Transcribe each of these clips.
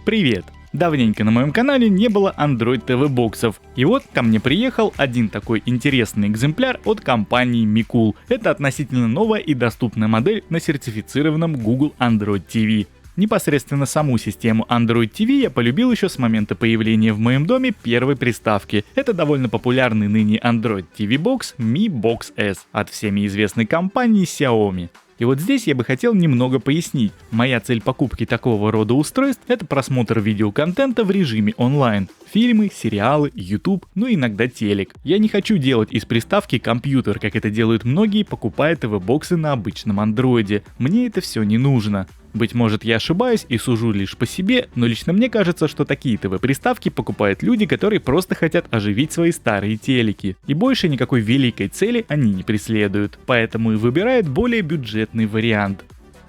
Привет! Давненько на моем канале не было Android TV боксов. И вот ко мне приехал один такой интересный экземпляр от компании Micool. Это относительно новая и доступная модель на сертифицированном Google Android TV. Непосредственно саму систему Android TV я полюбил еще с момента появления в моем доме первой приставки. Это довольно популярный ныне Android TV Box Mi Box S от всеми известной компании Xiaomi. И вот здесь я бы хотел немного пояснить. Моя цель покупки такого рода устройств — это просмотр видеоконтента в режиме онлайн. Фильмы, сериалы, YouTube, ну и иногда телек. Я не хочу делать из приставки компьютер, как это делают многие, покупая ТВ-боксы на обычном андроиде. Мне это все не нужно. Быть может, я ошибаюсь и сужу лишь по себе, но лично мне кажется, что такие ТВ-приставки покупают люди, которые просто хотят оживить свои старые телеки. И больше никакой великой цели они не преследуют, поэтому и выбирают более бюджетный вариант.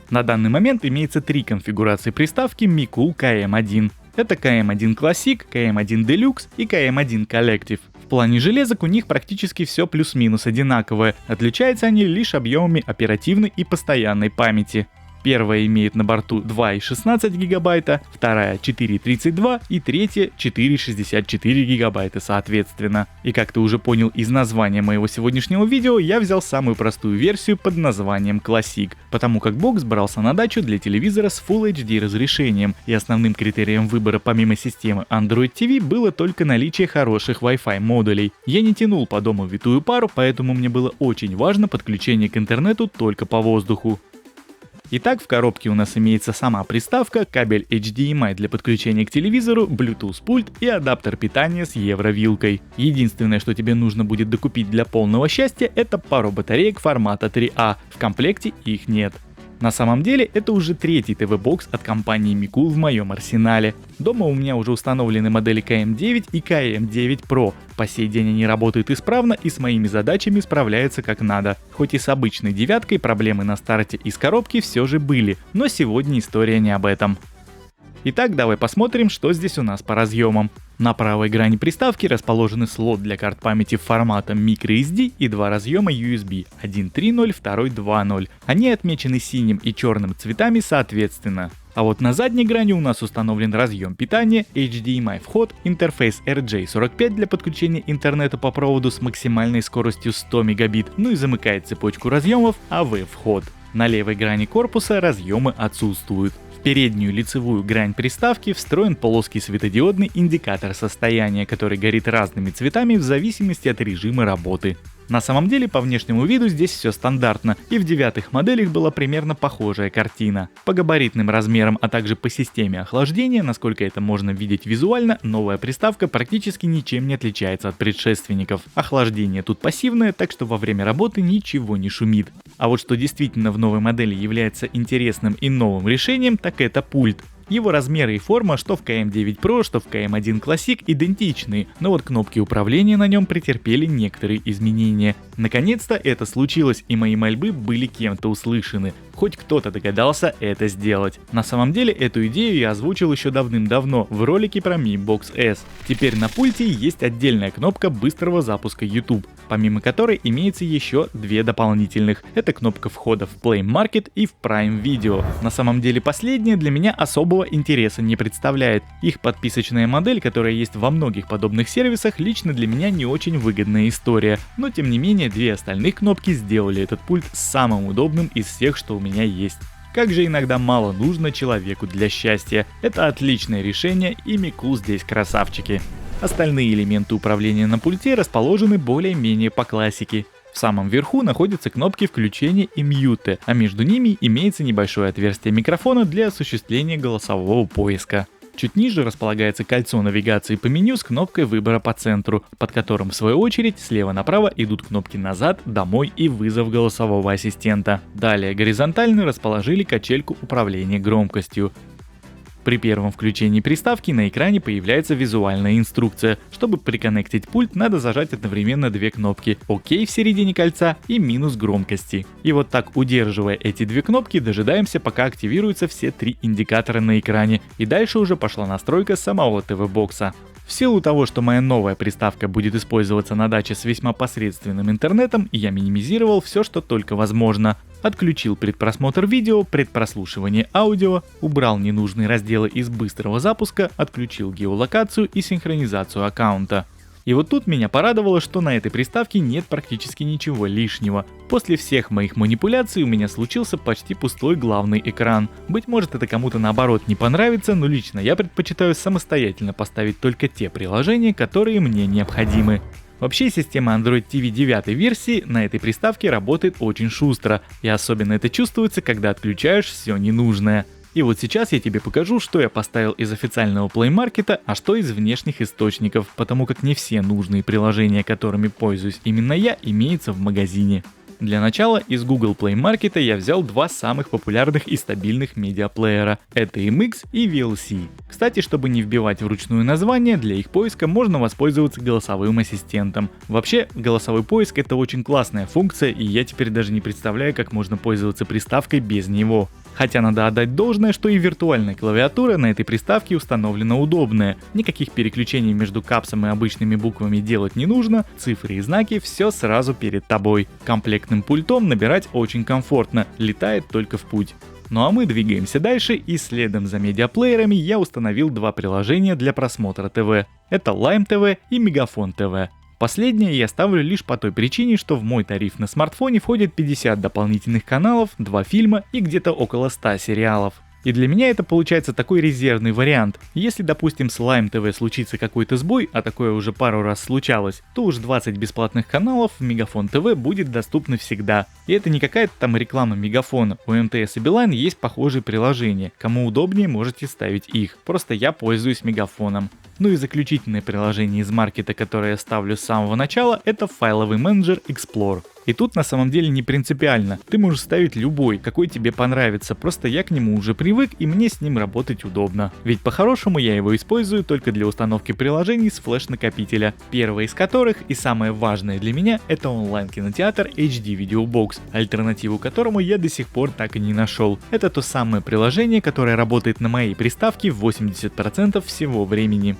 На данный момент имеется 3 конфигурации приставки Micool KM1. Это KM1 Classic, KM1 Deluxe и KM1 Collective. В плане железок у них практически все плюс-минус одинаковое, отличаются они лишь объемами оперативной и постоянной памяти. Первая имеет на борту 2,16 гигабайта, вторая 4,32 и третья 4,64 гигабайта соответственно. И как ты уже понял из названия моего сегодняшнего видео, я взял самую простую версию под названием Classic, потому как бокс брался на дачу для телевизора с Full HD разрешением, и основным критерием выбора помимо системы Android TV было только наличие хороших Wi-Fi модулей. Я не тянул по дому витую пару, поэтому мне было очень важно подключение к интернету только по воздуху. Итак, в коробке у нас имеется сама приставка, кабель HDMI для подключения к телевизору, Bluetooth пульт и адаптер питания с евровилкой. Единственное, что тебе нужно будет докупить для полного счастья, это пару батареек формата 3A, в комплекте их нет. На самом деле это уже 3-й ТВ-бокс от компании Micool в моем арсенале. Дома у меня уже установлены модели KM9 и KM9 Pro. По сей день они работают исправно и с моими задачами справляются как надо. Хоть и с обычной девяткой проблемы на старте из коробки все же были, но сегодня история не об этом. Итак, давай посмотрим, что здесь у нас по разъемам. На правой грани приставки расположены слот для карт памяти форматом microSD и 2 разъема USB, один 3.0, второй 2.0. Они отмечены синим и черным цветами соответственно. А вот на задней грани у нас установлен разъем питания, HDMI вход, интерфейс RJ45 для подключения интернета по проводу с максимальной скоростью 100 мегабит, ну и замыкает цепочку разъемов AV вход. На левой грани корпуса разъемы отсутствуют. В переднюю лицевую грань приставки встроен плоский светодиодный индикатор состояния, который горит разными цветами в зависимости от режима работы. На самом деле по внешнему виду здесь все стандартно, и в 9-х моделях была примерно похожая картина. По габаритным размерам, а также по системе охлаждения, насколько это можно видеть визуально, новая приставка практически ничем не отличается от предшественников. Охлаждение тут пассивное, так что во время работы ничего не шумит. А вот что действительно в новой модели является интересным и новым решением, так это пульт. Его размеры и форма, что в KM9 Pro, что в KM1 Classic, идентичны, но вот кнопки управления на нем претерпели некоторые изменения. Наконец-то это случилось, и мои мольбы были кем-то услышаны. Хоть кто-то догадался это сделать. На самом деле эту идею я озвучил еще давным-давно в ролике про Mi Box S. Теперь на пульте есть отдельная кнопка быстрого запуска YouTube, помимо которой имеется еще 2 дополнительных. Это кнопка входа в Play Market и в Prime Video. На самом деле последняя для меня особого интереса не представляет. Их подписочная модель, которая есть во многих подобных сервисах, лично для меня не очень выгодная история. Но тем не менее 2 остальных кнопки сделали этот пульт самым удобным из всех, что у меня есть. Как же иногда мало нужно человеку для счастья. Это отличное решение, и Micool здесь красавчики. Остальные элементы управления на пульте расположены более-менее по классике. В самом верху находятся кнопки включения и мьюта, а между ними имеется небольшое отверстие микрофона для осуществления голосового поиска. Чуть ниже располагается кольцо навигации по меню с кнопкой выбора по центру, под которым в свою очередь слева направо идут кнопки «Назад», «Домой» и «Вызов голосового ассистента». Далее горизонтально расположили качельку управления громкостью. При первом включении приставки на экране появляется визуальная инструкция. Чтобы приконнектить пульт, надо зажать одновременно 2 кнопки «Ок» в середине кольца и «Минус громкости». И вот так, удерживая эти 2 кнопки, дожидаемся, пока активируются все 3 индикатора на экране. И дальше уже пошла настройка самого ТВ-бокса. В силу того, что моя новая приставка будет использоваться на даче с весьма посредственным интернетом, я минимизировал все, что только возможно. Отключил предпросмотр видео, предпрослушивание аудио, убрал ненужные разделы из быстрого запуска, отключил геолокацию и синхронизацию аккаунта. И вот тут меня порадовало, что на этой приставке нет практически ничего лишнего. После всех моих манипуляций у меня случился почти пустой главный экран. Быть может, это кому-то наоборот не понравится, но лично я предпочитаю самостоятельно поставить только те приложения, которые мне необходимы. Вообще система Android TV 9 версии на этой приставке работает очень шустро, и особенно это чувствуется, когда отключаешь все ненужное. И вот сейчас я тебе покажу, что я поставил из официального Play Market, а что из внешних источников, потому как не все нужные приложения, которыми пользуюсь именно я, имеются в магазине. Для начала из Google Play Market я взял два самых популярных и стабильных медиаплеера. Это MX и VLC. Кстати, чтобы не вбивать вручную название, для их поиска можно воспользоваться голосовым ассистентом. Вообще, голосовой поиск — это очень классная функция, и я теперь даже не представляю, как можно пользоваться приставкой без него. Хотя надо отдать должное, что и виртуальная клавиатура на этой приставке установлена удобная. Никаких переключений между капсом и обычными буквами делать не нужно, цифры и знаки все сразу перед тобой. Комплектным пультом набирать очень комфортно, летает только в путь. Ну а мы двигаемся дальше, и следом за медиаплеерами я установил два приложения для просмотра ТВ. Это Lime TV и Мегафон TV. Последнее я ставлю лишь по той причине, что в мой тариф на смартфоне входит 50 дополнительных каналов, 2 фильма и где-то около 100 сериалов. И для меня это получается такой резервный вариант. Если, допустим, с Lime TV случится какой-то сбой, а такое уже пару раз случалось, то уж 20 бесплатных каналов в Мегафон ТВ будет доступны всегда. И это не какая-то там реклама Мегафона. У МТС и Билайн есть похожие приложения. Кому удобнее, можете ставить их. Просто я пользуюсь Мегафоном. Ну и заключительное приложение из маркета, которое я ставлю с самого начала, это файловый менеджер Explore. И тут на самом деле не принципиально. Ты можешь ставить любой, какой тебе понравится, просто я к нему уже привык и мне с ним работать удобно. Ведь по-хорошему я его использую только для установки приложений с флеш-накопителя. Первое из которых и самое важное для меня — это онлайн-кинотеатр HD Video Box, альтернативу которому я до сих пор так и не нашел. Это то самое приложение, которое работает на моей приставке в 80% всего времени.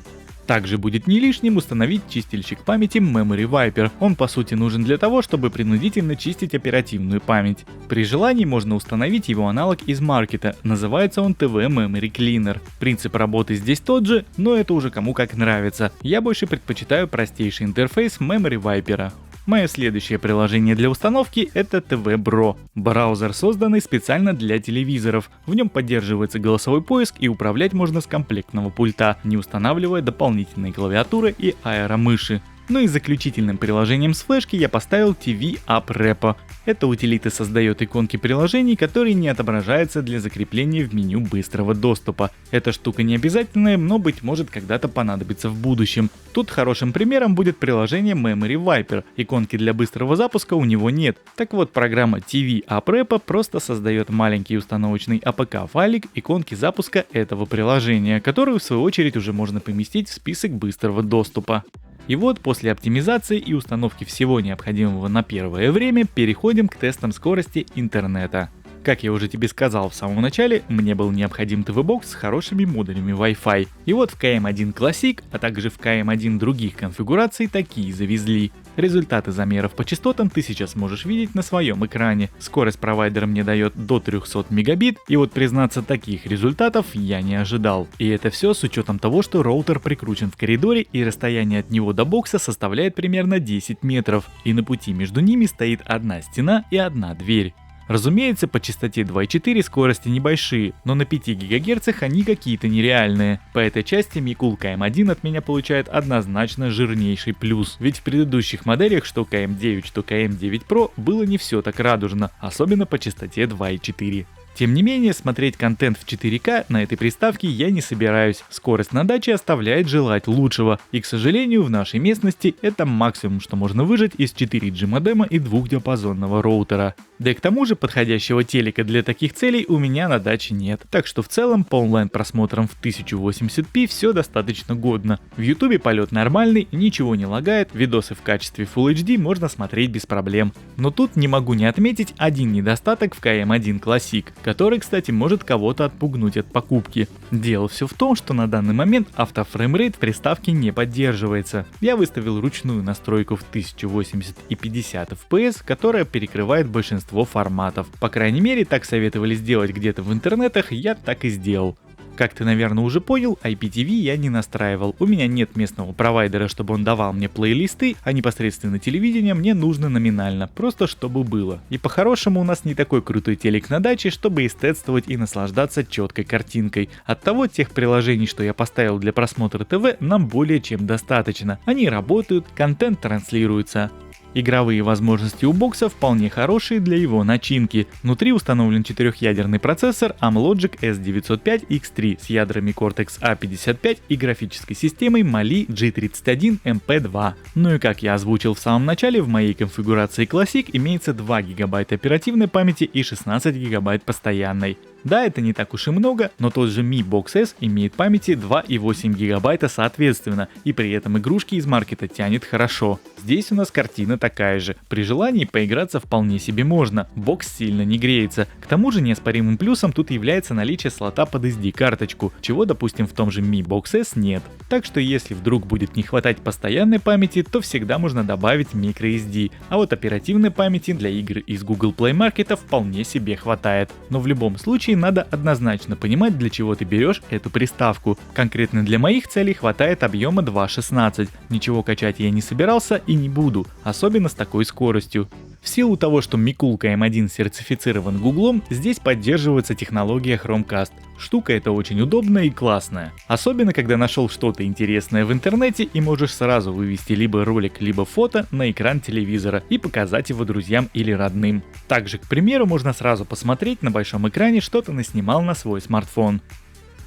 Также будет не лишним установить чистильщик памяти Memory Wiper. Он по сути нужен для того, чтобы принудительно чистить оперативную память. При желании можно установить его аналог из маркета, называется он TV Memory Cleaner. Принцип работы здесь тот же, но это уже кому как нравится. Я больше предпочитаю простейший интерфейс Memory Wiper. Мое следующее приложение для установки — это TV Bro. Браузер, созданный специально для телевизоров. В нем поддерживается голосовой поиск и управлять можно с комплектного пульта, не устанавливая дополнительные клавиатуры и аэромыши. Ну и заключительным приложением с флешки я поставил TV App Repo. Эта утилита создает иконки приложений, которые не отображаются для закрепления в меню быстрого доступа. Эта штука не обязательная, но быть может когда-то понадобится в будущем. Тут хорошим примером будет приложение Memory Wiper. Иконки для быстрого запуска у него нет. Так вот, программа TV App Repo просто создает маленький установочный APK файлик иконки запуска этого приложения, которую в свою очередь уже можно поместить в список быстрого доступа. И вот после оптимизации и установки всего необходимого на первое время переходим к тестам скорости интернета. Как я уже тебе сказал в самом начале, мне был необходим TV-бокс с хорошими модулями Wi-Fi. И вот в KM1 Classic, а также в KM1 других конфигураций такие завезли. Результаты замеров по частотам ты сейчас можешь видеть на своем экране. Скорость провайдера мне дает до 300 мегабит, и вот признаться, таких результатов я не ожидал. И это все с учетом того, что роутер прикручен в коридоре и расстояние от него до бокса составляет примерно 10 метров, и на пути между ними стоит одна стена и одна дверь. Разумеется, по частоте 2.4 скорости небольшие, но на 5 ГГц они какие-то нереальные. По этой части Mikul KM1 от меня получает однозначно жирнейший плюс, ведь в предыдущих моделях, что KM9, что KM9 Pro, было не все так радужно, особенно по частоте 2.4. Тем не менее, смотреть контент в 4К на этой приставке я не собираюсь. Скорость на даче оставляет желать лучшего. И, к сожалению, в нашей местности это максимум, что можно выжать из 4G модема и двухдиапазонного роутера. Да и к тому же подходящего телека для таких целей у меня на даче нет. Так что в целом по онлайн-просмотрам в 1080p все достаточно годно. В YouTube полет нормальный, ничего не лагает, видосы в качестве Full HD можно смотреть без проблем. Но тут не могу не отметить один недостаток в KM1 Classic. который, кстати, может кого-то отпугнуть от покупки. Дело все в том, что на данный момент автофреймрейт в приставке не поддерживается. Я выставил ручную настройку в 1080 и 50 FPS, которая перекрывает большинство форматов. По крайней мере, так советовали сделать где-то в интернетах, я так и сделал. Как ты, наверное, уже понял, IPTV я не настраивал. У меня нет местного провайдера, чтобы он давал мне плейлисты, а непосредственно телевидение мне нужно номинально, просто чтобы было. И по-хорошему у нас не такой крутой телек на даче, чтобы эстетствовать и наслаждаться четкой картинкой. Оттого тех приложений, что я поставил для просмотра ТВ, нам более чем достаточно. Они работают, контент транслируется. Игровые возможности у бокса вполне хорошие для его начинки. Внутри установлен 4-ядерный процессор Amlogic S905X3 с ядрами Cortex A55 и графической системой Mali G31MP2. Ну и как я озвучил в самом начале, в моей конфигурации Classic имеется 2 ГБ оперативной памяти и 16 ГБ постоянной. Да, это не так уж и много, но тот же Mi Box S имеет памяти 2 и 8 ГБ соответственно, и при этом игрушки из маркета тянет хорошо. Здесь у нас картина такая же, при желании поиграться вполне себе можно, бокс сильно не греется. К тому же неоспоримым плюсом тут является наличие слота под SD-карточку, чего, допустим, в том же Mi Box S нет. Так что если вдруг будет не хватать постоянной памяти, то всегда можно добавить microSD, а вот оперативной памяти для игр из Google Play Market вполне себе хватает. Но в любом случае надо однозначно понимать, для чего ты берешь эту приставку. Конкретно для моих целей хватает объема 2.16. Ничего качать я не собирался и не буду, особенно с такой скоростью. В силу того, что Mikulka M1 сертифицирован Гуглом, здесь поддерживается технология Chromecast. Штука эта очень удобная и классная. Особенно, когда нашел что-то интересное в интернете и можешь сразу вывести либо ролик, либо фото на экран телевизора и показать его друзьям или родным. Также, к примеру, можно сразу посмотреть на большом экране, что ты наснимал на свой смартфон.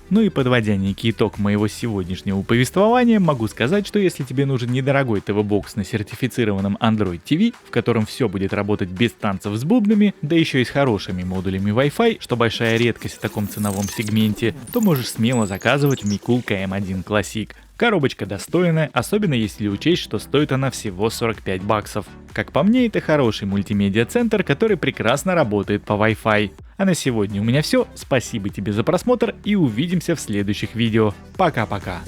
Ну и подводя некий итог моего сегодняшнего повествования, могу сказать, что если тебе нужен недорогой ТВ-бокс на сертифицированном Android TV, в котором все будет работать без танцев с бубнами, да еще и с хорошими модулями Wi-Fi, что большая редкость в таком ценовом сегменте, то можешь смело заказывать Mikulka M1 Classic. Коробочка достойная, особенно если учесть, что стоит она всего 45 баксов. Как по мне, это хороший мультимедиа-центр, который прекрасно работает по Wi-Fi. А на сегодня у меня все. Спасибо тебе за просмотр и увидимся в следующих видео. Пока-пока.